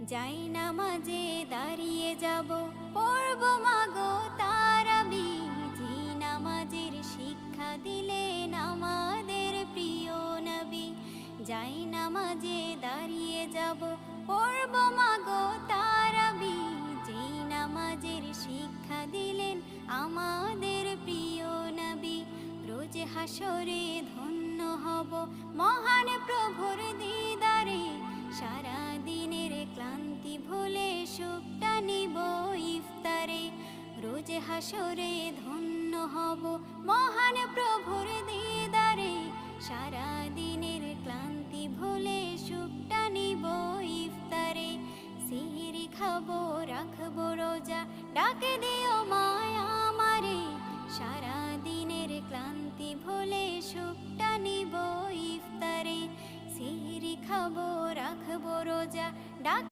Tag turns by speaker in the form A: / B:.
A: যাই নামাজে দাঁড়িয়ে যাব, পড়ব মাগো তারাবি। যে নামাজের শিক্ষা দিলেন আমাদের প্রিয় নবী। যাই নামাজে দাঁড়িয়ে যাব, পড়ব মাগো তারাবি। যে নামাজের শিক্ষা দিলেন আমাদের প্রিয় নবী। রোজ হাসরে ধন্য হব মহান প্রভুর দিদারে। সারা দিনের ক্লান্তি ভুলে সুখটা নিব ইফতারে। রোজ হাসরে ধন্য হব মহান প্রভুর দিদারে। সারা দিনের ক্লান্তি ভুলে সুখটা নিব ইফতারে। সিহরি খাবো রাখবো রোজা, ডাকে দিও মায়া আমারে। সারা দিনের ক্লান্তি ভুলে সুখটা নিব ইফতারে। সিহরি খাবো রাখবো রোজা, ডাক